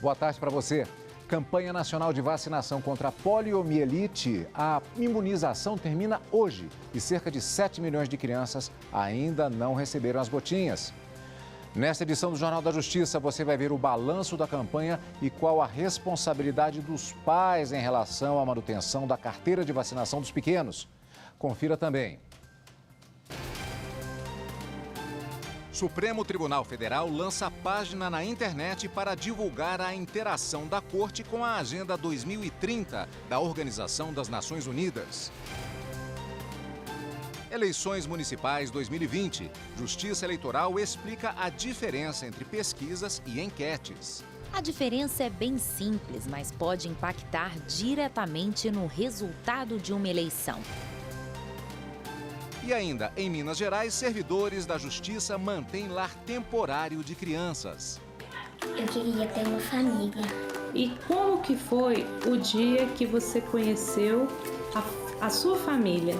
Boa tarde para você. Campanha Nacional de Vacinação contra a poliomielite. A imunização termina hoje e cerca de 7 milhões de crianças ainda não receberam as gotinhas. Nesta edição do Jornal da Justiça, você vai ver o balanço da campanha e qual a responsabilidade dos pais em relação à manutenção da carteira de vacinação dos pequenos. Confira também. Supremo Tribunal Federal lança página na internet para divulgar a interação da Corte com a Agenda 2030 da Organização das Nações Unidas. Eleições Municipais 2020. Justiça Eleitoral explica a diferença entre pesquisas e enquetes. A diferença é bem simples, mas pode impactar diretamente no resultado de uma eleição. E ainda, em Minas Gerais, servidores da Justiça mantêm lar temporário de crianças. Eu queria ter uma família. E como que foi o dia que você conheceu a sua família?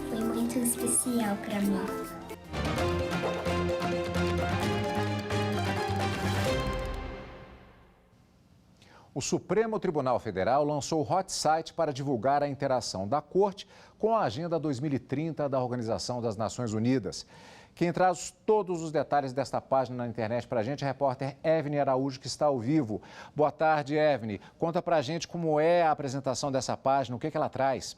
Foi muito especial para mim. O Supremo Tribunal Federal lançou o hot site para divulgar a interação da Corte com a Agenda 2030 da Organização das Nações Unidas. Quem traz todos os detalhes desta página na internet para a gente é a repórter Evne Araújo, que está ao vivo. Boa tarde, Evne. Conta para a gente como é a apresentação dessa página, o que ela traz.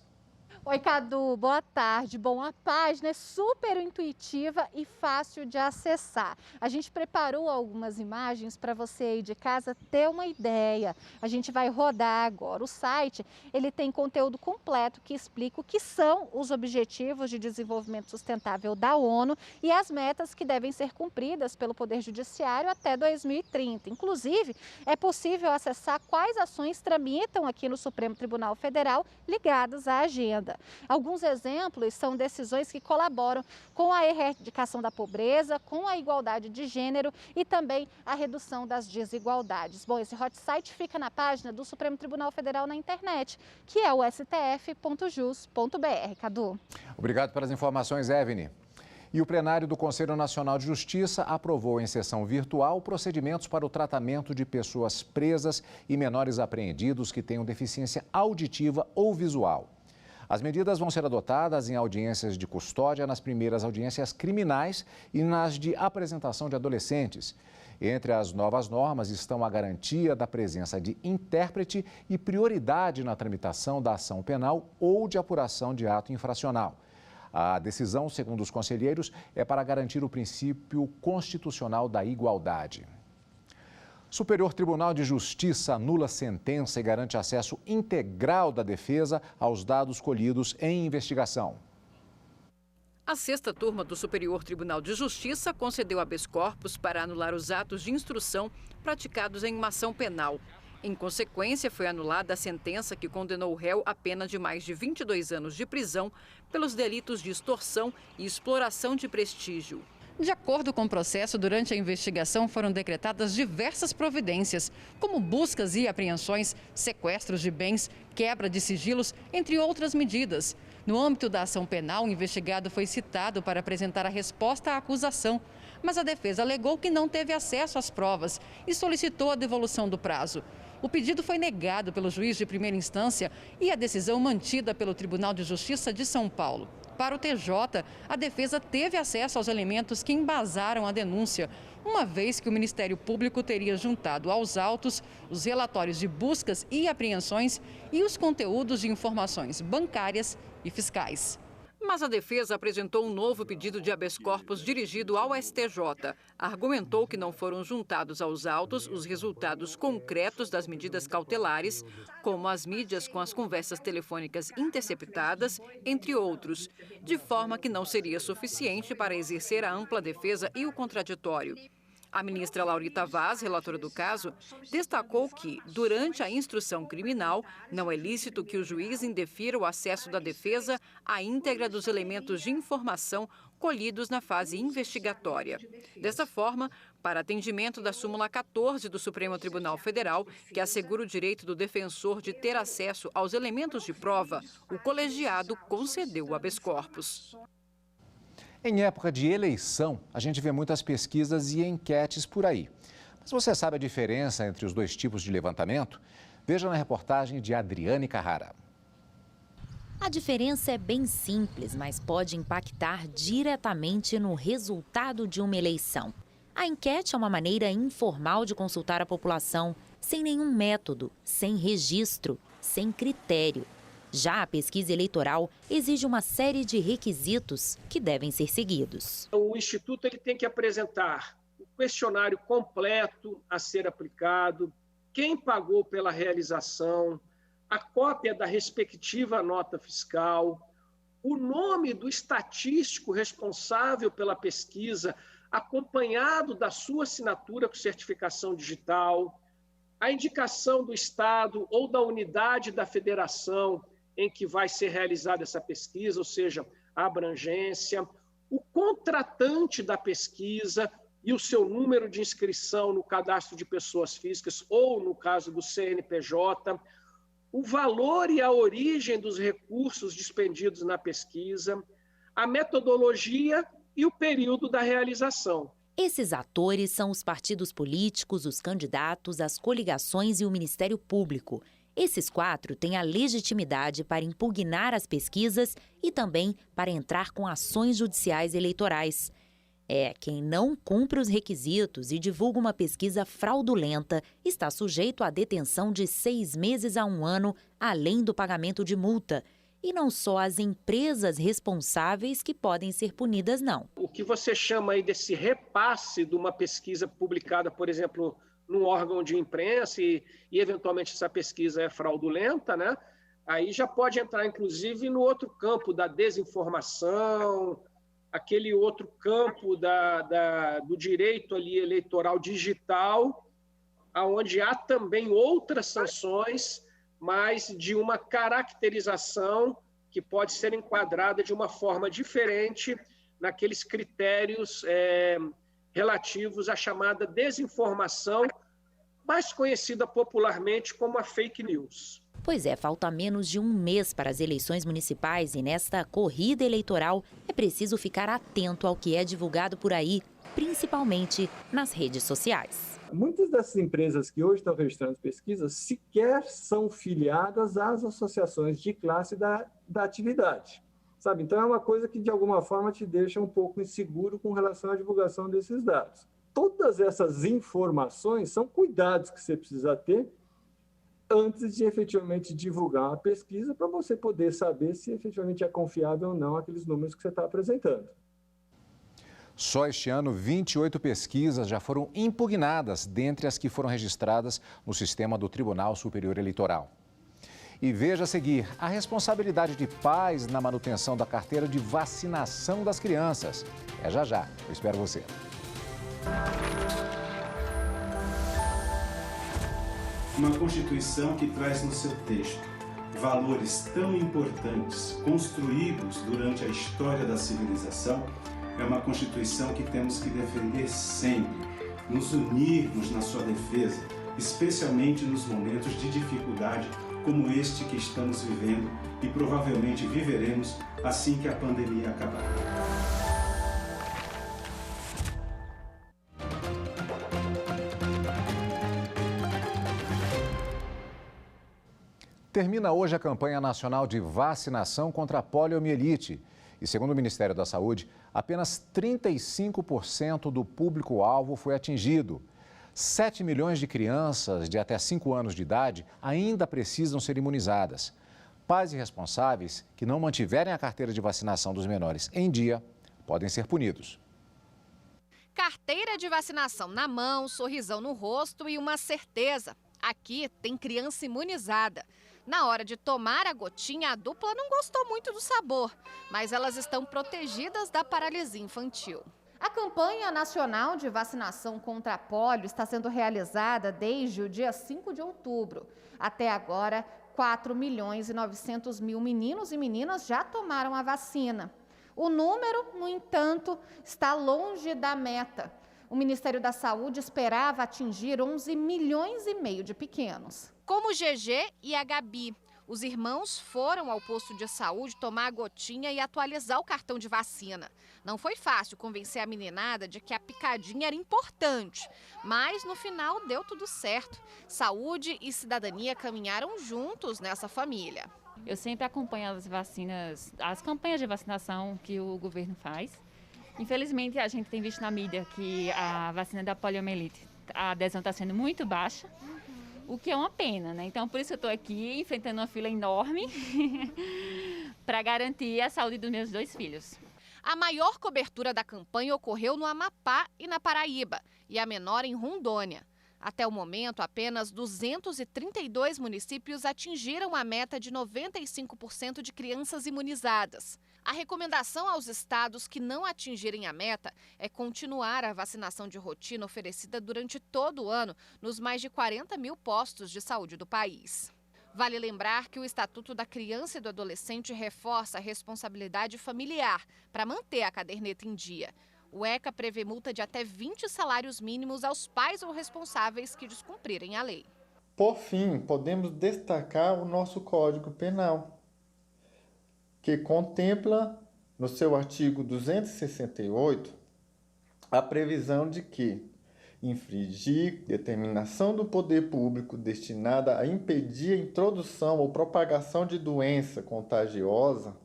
Oi, Cadu, boa tarde. Bom, a página é super intuitiva e fácil de acessar. A gente preparou algumas imagens para você aí de casa ter uma ideia. A gente vai rodar agora. O site, ele tem conteúdo completo que explica o que são os Objetivos de Desenvolvimento Sustentável da ONU e as metas que devem ser cumpridas pelo Poder Judiciário até 2030. Inclusive, é possível acessar quais ações tramitam aqui no Supremo Tribunal Federal ligadas à agenda. Alguns exemplos são decisões que colaboram com a erradicação da pobreza, com a igualdade de gênero e também a redução das desigualdades. Bom, esse hot site fica na página do Supremo Tribunal Federal na internet, que é o stf.jus.br. Cadu. Obrigado pelas informações, Evne. E o plenário do Conselho Nacional de Justiça aprovou em sessão virtual procedimentos para o tratamento de pessoas presas e menores apreendidos que tenham deficiência auditiva ou visual. As medidas vão ser adotadas em audiências de custódia, nas primeiras audiências criminais e nas de apresentação de adolescentes. Entre as novas normas estão a garantia da presença de intérprete e prioridade na tramitação da ação penal ou de apuração de ato infracional. A decisão, segundo os conselheiros, é para garantir o princípio constitucional da igualdade. Superior Tribunal de Justiça anula sentença e garante acesso integral da defesa aos dados colhidos em investigação. A sexta turma do Superior Tribunal de Justiça concedeu habeas corpus para anular os atos de instrução praticados em uma ação penal. Em consequência, foi anulada a sentença que condenou o réu a pena de mais de 22 anos de prisão pelos delitos de extorsão e exploração de prestígio. De acordo com o processo, durante a investigação foram decretadas diversas providências, como buscas e apreensões, sequestros de bens, quebra de sigilos, entre outras medidas. No âmbito da ação penal, o investigado foi citado para apresentar a resposta à acusação, mas a defesa alegou que não teve acesso às provas e solicitou a devolução do prazo. O pedido foi negado pelo juiz de primeira instância e a decisão mantida pelo Tribunal de Justiça de São Paulo. Para o TJ, a defesa teve acesso aos elementos que embasaram a denúncia, uma vez que o Ministério Público teria juntado aos autos os relatórios de buscas e apreensões e os conteúdos de informações bancárias e fiscais. Mas a defesa apresentou um novo pedido de habeas corpus dirigido ao STJ. Argumentou que não foram juntados aos autos os resultados concretos das medidas cautelares, como as mídias com as conversas telefônicas interceptadas, entre outros, de forma que não seria suficiente para exercer a ampla defesa e o contraditório. A ministra Laurita Vaz, relatora do caso, destacou que, durante a instrução criminal, não é lícito que o juiz indefira o acesso da defesa à íntegra dos elementos de informação colhidos na fase investigatória. Dessa forma, para atendimento da súmula 14 do Supremo Tribunal Federal, que assegura o direito do defensor de ter acesso aos elementos de prova, o colegiado concedeu o habeas corpus. Em época de eleição, a gente vê muitas pesquisas e enquetes por aí. Mas você sabe a diferença entre os dois tipos de levantamento? Veja na reportagem de Adriane Carrara. A diferença é bem simples, mas pode impactar diretamente no resultado de uma eleição. A enquete é uma maneira informal de consultar a população, sem nenhum método, sem registro, sem critério. Já a pesquisa eleitoral exige uma série de requisitos que devem ser seguidos. O Instituto tem que apresentar o questionário completo a ser aplicado, quem pagou pela realização, a cópia da respectiva nota fiscal, o nome do estatístico responsável pela pesquisa, acompanhado da sua assinatura com certificação digital, a indicação do Estado ou da unidade da federação em que vai ser realizada essa pesquisa, ou seja, a abrangência, o contratante da pesquisa e o seu número de inscrição no cadastro de pessoas físicas ou, no caso do CNPJ, o valor e a origem dos recursos dispendidos na pesquisa, a metodologia e o período da realização. Esses atores são os partidos políticos, os candidatos, as coligações e o Ministério Público. Esses 4 têm a legitimidade para impugnar as pesquisas e também para entrar com ações judiciais eleitorais. Quem não cumpre os requisitos e divulga uma pesquisa fraudulenta está sujeito à detenção de 6 meses a 1 ano, além do pagamento de multa. E não só as empresas responsáveis que podem ser punidas, não. O que você chama aí desse repasse de uma pesquisa publicada, por exemplo, num órgão de imprensa e eventualmente essa pesquisa é fraudulenta, né? Aí já pode entrar, inclusive, no outro campo da desinformação, aquele outro campo do direito ali eleitoral digital, onde há também outras sanções, mas de uma caracterização que pode ser enquadrada de uma forma diferente naqueles critérios relativos à chamada desinformação, mais conhecida popularmente como a fake news. Pois é, falta menos de 1 mês para as eleições municipais e nesta corrida eleitoral é preciso ficar atento ao que é divulgado por aí, principalmente nas redes sociais. Muitas dessas empresas que hoje estão registrando pesquisas sequer são filiadas às associações de classe da atividade, sabe? Então é uma coisa que de alguma forma te deixa um pouco inseguro com relação à divulgação desses dados. Todas essas informações são cuidados que você precisa ter antes de efetivamente divulgar a pesquisa para você poder saber se efetivamente é confiável ou não aqueles números que você está apresentando. Só este ano, 28 pesquisas já foram impugnadas, dentre as que foram registradas no sistema do Tribunal Superior Eleitoral. E veja a seguir, a responsabilidade de pais na manutenção da carteira de vacinação das crianças. É já. Eu espero você. Uma Constituição que traz no seu texto valores tão importantes construídos durante a história da civilização é uma Constituição que temos que defender sempre, nos unirmos na sua defesa, especialmente nos momentos de dificuldade como este que estamos vivendo e provavelmente viveremos assim que a pandemia acabar. Termina hoje a campanha nacional de vacinação contra a poliomielite. E segundo o Ministério da Saúde, apenas 35% do público-alvo foi atingido. 7 milhões de crianças de até 5 anos de idade ainda precisam ser imunizadas. Pais e responsáveis que não mantiverem a carteira de vacinação dos menores em dia podem ser punidos. Carteira de vacinação na mão, sorrisão no rosto e uma certeza. Aqui tem criança imunizada. Na hora de tomar a gotinha, a dupla não gostou muito do sabor, mas elas estão protegidas da paralisia infantil. A campanha nacional de vacinação contra a polio está sendo realizada desde o dia 5 de outubro. Até agora, 4.900.000 meninos e meninas já tomaram a vacina. O número, no entanto, está longe da meta. O Ministério da Saúde esperava atingir 11,5 milhões de pequenos. Como o GG e a Gabi. Os irmãos foram ao posto de saúde tomar a gotinha e atualizar o cartão de vacina. Não foi fácil convencer a meninada de que a picadinha era importante, mas no final deu tudo certo. Saúde e cidadania caminharam juntos nessa família. Eu sempre acompanho as vacinas, as campanhas de vacinação que o governo faz. Infelizmente, a gente tem visto na mídia que a vacina da poliomielite, a adesão está sendo muito baixa, o que é uma pena, né? Então, por isso eu estou aqui enfrentando uma fila enorme para garantir a saúde dos meus 2 filhos. A maior cobertura da campanha ocorreu no Amapá e na Paraíba, e a menor em Rondônia. Até o momento, apenas 232 municípios atingiram a meta de 95% de crianças imunizadas. A recomendação aos estados que não atingirem a meta é continuar a vacinação de rotina oferecida durante todo o ano nos mais de 40 mil postos de saúde do país. Vale lembrar que o Estatuto da Criança e do Adolescente reforça a responsabilidade familiar para manter a caderneta em dia. O ECA prevê multa de até 20 salários mínimos aos pais ou responsáveis que descumprirem a lei. Por fim, podemos destacar o nosso Código Penal, que contempla, no seu artigo 268, a previsão de que infringir determinação do poder público destinada a impedir a introdução ou propagação de doença contagiosa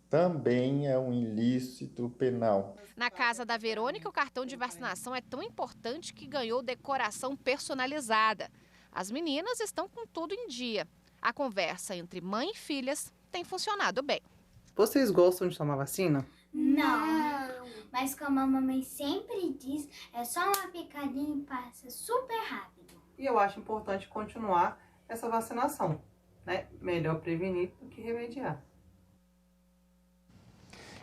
também é um ilícito penal. Na casa da Verônica, o cartão de vacinação é tão importante que ganhou decoração personalizada. As meninas estão com tudo em dia. A conversa entre mãe e filhas tem funcionado bem. Vocês gostam de tomar vacina? Não, mas como a mamãe sempre diz, é só uma picadinha e passa super rápido. E eu acho importante continuar essa vacinação, né? Melhor prevenir do que remediar.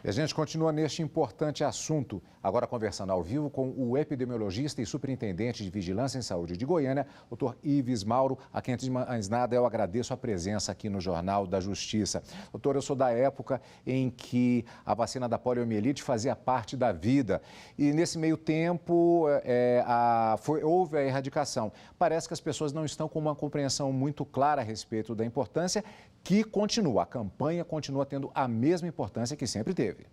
E a gente continua neste importante assunto, agora conversando ao vivo com o epidemiologista e superintendente de Vigilância em Saúde de Goiânia, Dr. Ives Mauro, a quem, antes de mais nada, eu agradeço a presença aqui no Jornal da Justiça. Doutor, eu sou da época em que a vacina da poliomielite fazia parte da vida e nesse meio tempo houve a erradicação. Parece que as pessoas não estão com uma compreensão muito clara a respeito da importância que continua, a campanha continua tendo a mesma importância que sempre teve.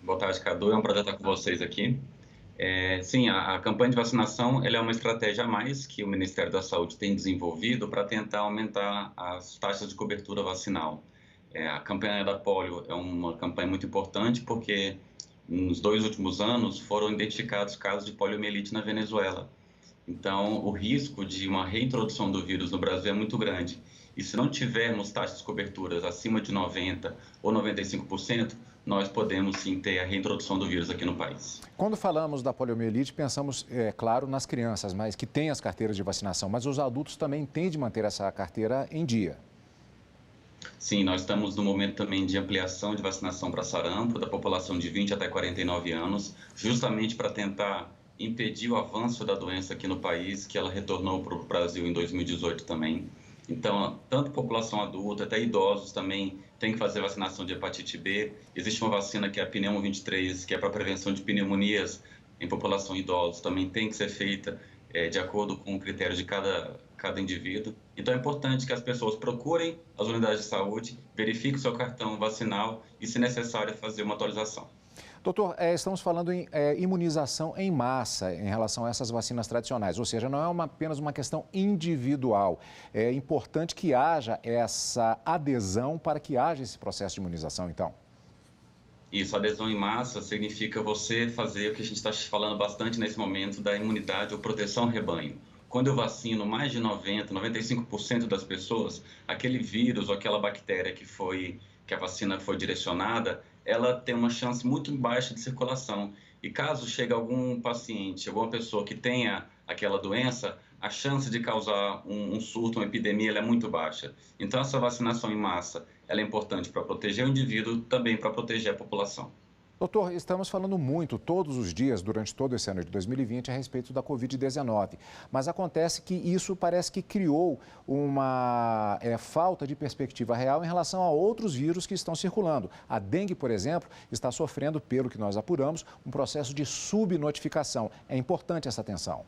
Boa tarde, Cadu. É um prazer estar com vocês aqui. Sim, a campanha de vacinação ela é uma estratégia a mais que o Ministério da Saúde tem desenvolvido para tentar aumentar as taxas de cobertura vacinal. A campanha da polio é uma campanha muito importante porque nos 2 últimos anos foram identificados casos de poliomielite na Venezuela. Então, o risco de uma reintrodução do vírus no Brasil é muito grande. E se não tivermos taxas de coberturas acima de 90% ou 95%, nós podemos sim ter a reintrodução do vírus aqui no país. Quando falamos da poliomielite, pensamos, claro, nas crianças, mas que têm as carteiras de vacinação, mas os adultos também têm de manter essa carteira em dia. Sim, nós estamos no momento também de ampliação de vacinação para sarampo, da população de 20 até 49 anos, justamente para tentar impedir o avanço da doença aqui no país, que ela retornou para o Brasil em 2018 também. Então, tanto população adulta, até idosos também tem que fazer vacinação de hepatite B. Existe uma vacina que é a Pneumo 23, que é para prevenção de pneumonias em população idosa, também tem que ser feita de acordo com o critério de cada indivíduo. Então, é importante que as pessoas procurem as unidades de saúde, verifiquem o seu cartão vacinal e, se necessário, fazer uma atualização. Doutor, estamos falando em imunização em massa em relação a essas vacinas tradicionais, ou seja, não é apenas uma questão individual. É importante que haja essa adesão para que haja esse processo de imunização, então. Isso, adesão em massa significa você fazer o que a gente está falando bastante nesse momento da imunidade ou proteção ao rebanho. Quando eu vacino mais de 90%, 95% das pessoas, aquele vírus ou aquela bactéria que a vacina foi direcionada, ela tem uma chance muito baixa de circulação. E caso chegue algum paciente, alguma pessoa que tenha aquela doença, a chance de causar um surto, uma epidemia, ela é muito baixa. Então, essa vacinação em massa, ela é importante para proteger o indivíduo, também para proteger a população. Doutor, estamos falando muito todos os dias, durante todo esse ano de 2020, a respeito da Covid-19. Mas acontece que isso parece que criou uma falta de perspectiva real em relação a outros vírus que estão circulando. A dengue, por exemplo, está sofrendo, pelo que nós apuramos, um processo de subnotificação. É importante essa atenção.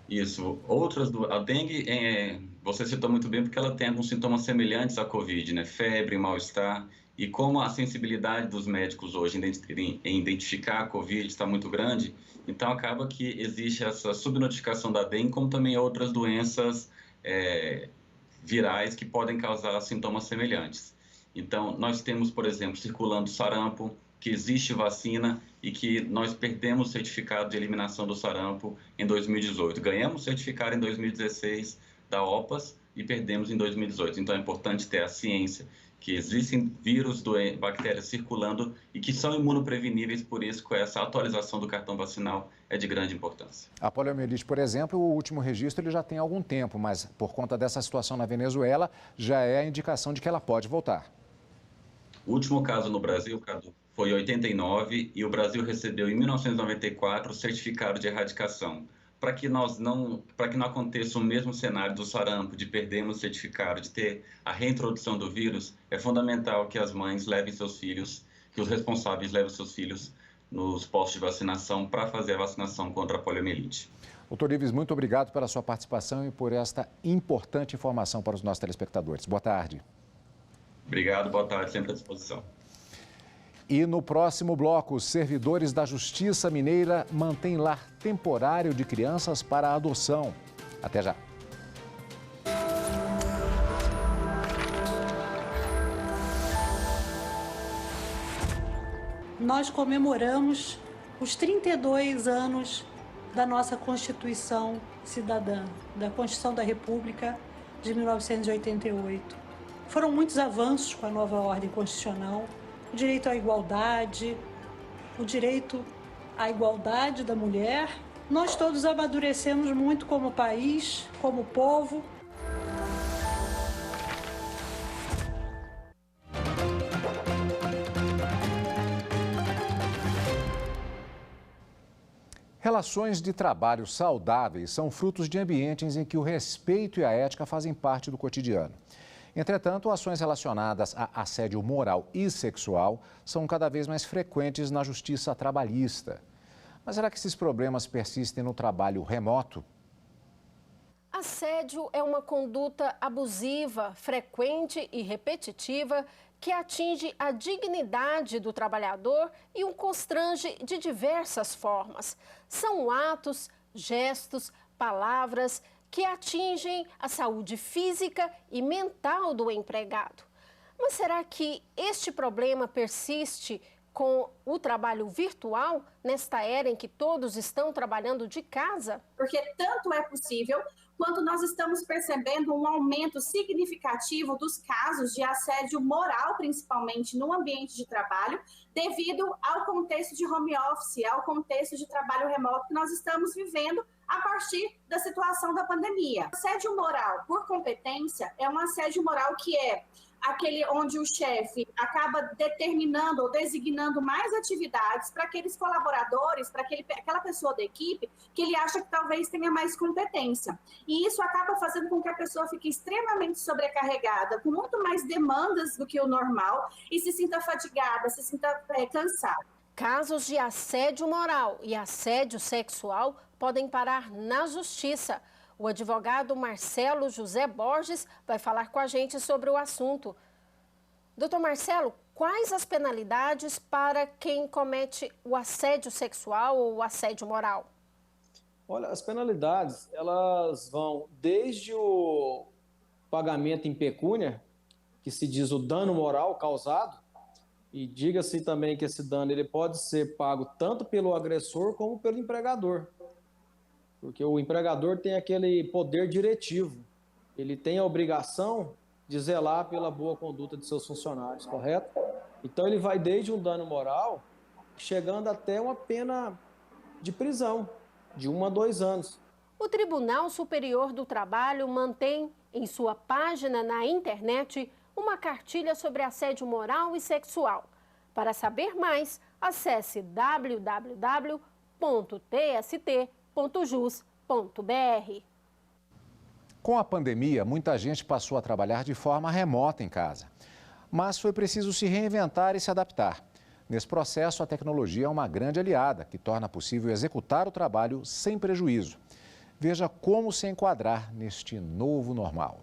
Isso. A dengue, você citou muito bem, porque ela tem alguns sintomas semelhantes à Covid, né? Febre, mal-estar. E como a sensibilidade dos médicos hoje em identificar a Covid está muito grande, então acaba que existe essa subnotificação da dengue, como também outras doenças virais que podem causar sintomas semelhantes. Então, nós temos, por exemplo, circulando sarampo, que existe vacina e que nós perdemos o certificado de eliminação do sarampo em 2018. Ganhamos o certificado em 2016 da OPAS e perdemos em 2018. Então, é importante ter a ciência que existem vírus, bactérias circulando e que são imunopreveníveis, por isso, com essa atualização do cartão vacinal é de grande importância. A poliomielite, por exemplo, o último registro ele já tem algum tempo, mas por conta dessa situação na Venezuela, já é a indicação de que ela pode voltar. O último caso no Brasil, Cadu, foi em 89 e o Brasil recebeu em 1994 o certificado de erradicação. Para que não aconteça o mesmo cenário do sarampo, de perdermos o certificado, de ter a reintrodução do vírus, é fundamental que as mães levem seus filhos, que os responsáveis levem seus filhos nos postos de vacinação para fazer a vacinação contra a poliomielite. Doutor Ives, muito obrigado pela sua participação e por esta importante informação para os nossos telespectadores. Boa tarde. Obrigado, boa tarde, sempre à disposição. E no próximo bloco, os servidores da Justiça Mineira mantêm lar temporário de crianças para adoção. Até já. Nós comemoramos os 32 anos da nossa Constituição Cidadã, da Constituição da República de 1988. Foram muitos avanços com a nova ordem constitucional, o direito à igualdade, o direito à igualdade da mulher. Nós todos amadurecemos muito como país, como povo. Relações de trabalho saudáveis são frutos de ambientes em que o respeito e a ética fazem parte do cotidiano. Entretanto, ações relacionadas a assédio moral e sexual são cada vez mais frequentes na justiça trabalhista. Mas será que esses problemas persistem no trabalho remoto? Assédio é uma conduta abusiva, frequente e repetitiva que atinge a dignidade do trabalhador e o constrange de diversas formas. São atos, gestos, palavras que atingem a saúde física e mental do empregado. Mas será que este problema persiste com o trabalho virtual, nesta era em que todos estão trabalhando de casa? Porque tanto é possível quanto nós estamos percebendo um aumento significativo dos casos de assédio moral, principalmente no ambiente de trabalho, devido ao contexto de home office, ao contexto de trabalho remoto que nós estamos vivendo a partir da situação da pandemia. Assédio moral por competência é um assédio moral que é aquele onde o chefe acaba determinando ou designando mais atividades para aqueles colaboradores, para aquela pessoa da equipe que ele acha que talvez tenha mais competência. E isso acaba fazendo com que a pessoa fique extremamente sobrecarregada, com muito mais demandas do que o normal e se sinta fadigada, se sinta cansada. Casos de assédio moral e assédio sexual podem parar na justiça. O advogado Marcelo José Borges vai falar com a gente sobre o assunto. Doutor Marcelo, quais as penalidades para quem comete o assédio sexual ou o assédio moral? Olha, as penalidades, elas vão desde o pagamento em pecúnia, que se diz o dano moral causado, e diga-se também que esse dano ele pode ser pago tanto pelo agressor como pelo empregador. Porque o empregador tem aquele poder diretivo, ele tem a obrigação de zelar pela boa conduta de seus funcionários, correto? Então ele vai desde um dano moral, chegando até uma pena de prisão, de 1 a 2 anos. O Tribunal Superior do Trabalho mantém em sua página na internet uma cartilha sobre assédio moral e sexual. Para saber mais, acesse www.tst.jus.br. Com a pandemia, muita gente passou a trabalhar de forma remota em casa. Mas foi preciso se reinventar e se adaptar. Nesse processo, a tecnologia é uma grande aliada que torna possível executar o trabalho sem prejuízo. Veja como se enquadrar neste novo normal.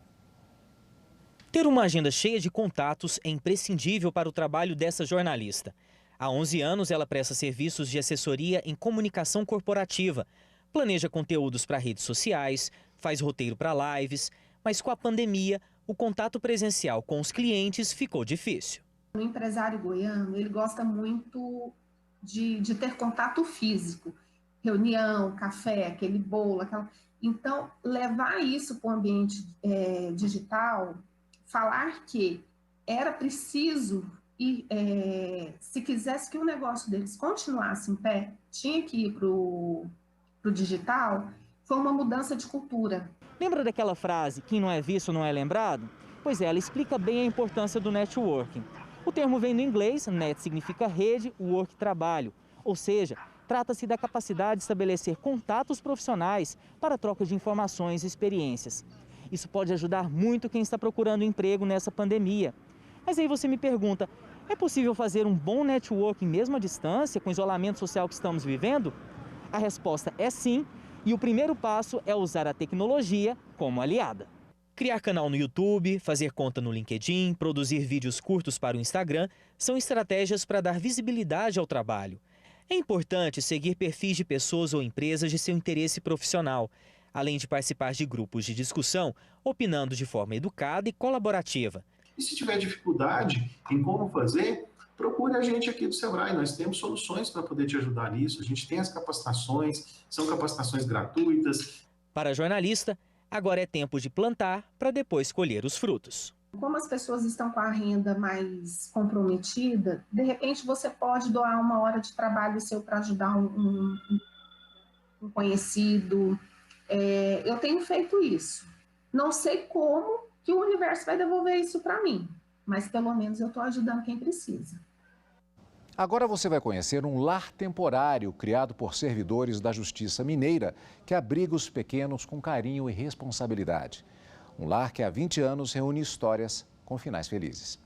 Ter uma agenda cheia de contatos é imprescindível para o trabalho dessa jornalista. Há 11 anos, ela presta serviços de assessoria em comunicação corporativa, planeja conteúdos para redes sociais, faz roteiro para lives, mas com a pandemia, o contato presencial com os clientes ficou difícil. O empresário goiano, ele gosta muito de ter contato físico, reunião, café, aquele bolo, Então, levar isso para o ambiente digital, falar que era preciso e se quisesse que o negócio deles continuasse em pé, tinha que ir para o digital, foi uma mudança de cultura. Lembra daquela frase, quem não é visto não é lembrado? Pois é, ela explica bem a importância do networking. O termo vem do inglês, net significa rede, work trabalho, ou seja, trata-se da capacidade de estabelecer contatos profissionais para a troca de informações e experiências. Isso pode ajudar muito quem está procurando emprego nessa pandemia. Mas aí você me pergunta, é possível fazer um bom networking mesmo à distância, com o isolamento social que estamos vivendo? A resposta é sim, e o primeiro passo é usar a tecnologia como aliada. Criar canal no YouTube, fazer conta no LinkedIn, produzir vídeos curtos para o Instagram são estratégias para dar visibilidade ao trabalho. É importante seguir perfis de pessoas ou empresas de seu interesse profissional, além de participar de grupos de discussão, opinando de forma educada e colaborativa. E se tiver dificuldade em como fazer, procure a gente aqui do Sebrae. Nós temos soluções para poder te ajudar nisso. A gente tem as capacitações, são capacitações gratuitas. Para a jornalista, agora é tempo de plantar para depois colher os frutos. Como as pessoas estão com a renda mais comprometida, de repente você pode doar uma hora de trabalho seu para ajudar um conhecido. Eu tenho feito isso. Não sei como que o universo vai devolver isso para mim, mas pelo menos eu estou ajudando quem precisa. Agora você vai conhecer um lar temporário criado por servidores da Justiça Mineira que abriga os pequenos com carinho e responsabilidade. Um lar que há 20 anos reúne histórias com finais felizes.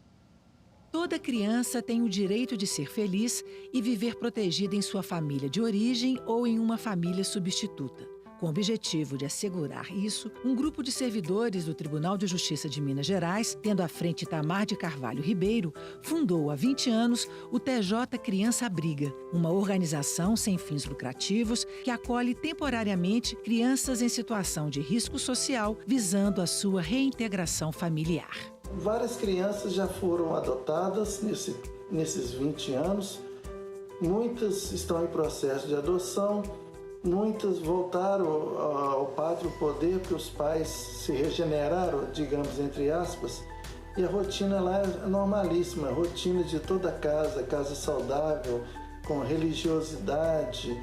Toda criança tem o direito de ser feliz e viver protegida em sua família de origem ou em uma família substituta. Com o objetivo de assegurar isso, um grupo de servidores do Tribunal de Justiça de Minas Gerais, tendo à frente Itamar de Carvalho Ribeiro, fundou há 20 anos o TJ Criança Abriga, uma organização sem fins lucrativos que acolhe temporariamente crianças em situação de risco social, visando a sua reintegração familiar. Várias crianças já foram adotadas nesses 20 anos, muitas estão em processo de adoção. Muitas voltaram ao pátrio poder porque os pais se regeneraram, digamos, entre aspas, e a rotina lá é normalíssima, a rotina de toda casa saudável, com religiosidade,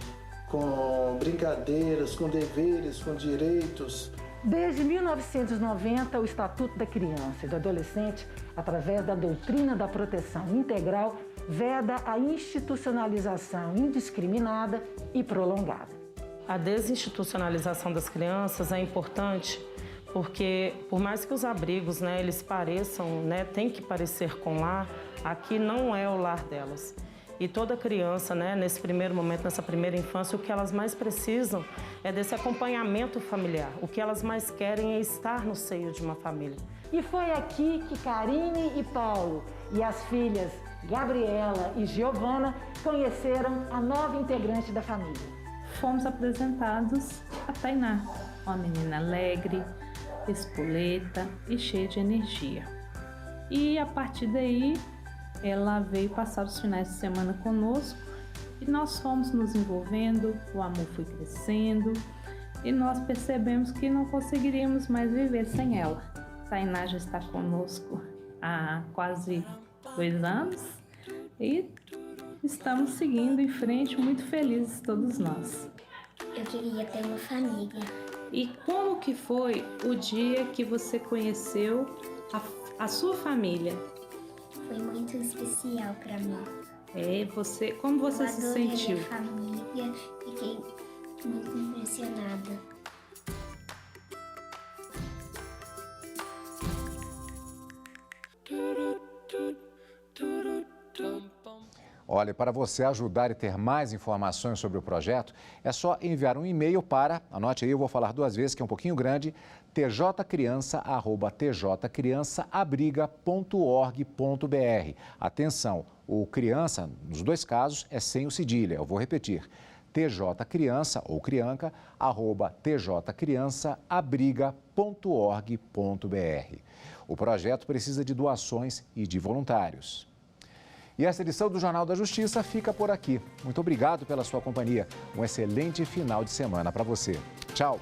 com brincadeiras, com deveres, com direitos. Desde 1990, o Estatuto da Criança e do Adolescente, através da doutrina da proteção integral, veda a institucionalização indiscriminada e prolongada. A desinstitucionalização das crianças é importante porque, por mais que os abrigos, eles pareçam, tem que parecer com lar, aqui não é o lar delas. E toda criança, nesse primeiro momento, nessa primeira infância, o que elas mais precisam é desse acompanhamento familiar. O que elas mais querem é estar no seio de uma família. E foi aqui que Karine e Paulo e as filhas Gabriela e Giovana conheceram a nova integrante da família. Fomos apresentados a Tainá, uma menina alegre, espoleta e cheia de energia. E a partir daí, ela veio passar os finais de semana conosco e nós fomos nos envolvendo, o amor foi crescendo e nós percebemos que não conseguiríamos mais viver sem ela. Tainá já está conosco há quase 2 anos e estamos seguindo em frente, muito felizes todos nós. Eu queria ter uma família. E como que foi o dia que você conheceu a sua família? Foi muito especial para mim. Como você se sentiu? Eu adorei a família, fiquei muito impressionada. Olha, para você ajudar e ter mais informações sobre o projeto, é só enviar um e-mail para, anote aí, eu vou falar 2 vezes, que é um pouquinho grande, tjcriança@tjcriançaabriga.org.br. Atenção, o criança, nos 2 casos, é sem o cedilha. Eu vou repetir, tjcriança ou crianca, @tjcriançaabriga.org.br. O projeto precisa de doações e de voluntários. E essa edição do Jornal da Justiça fica por aqui. Muito obrigado pela sua companhia. Um excelente final de semana para você. Tchau!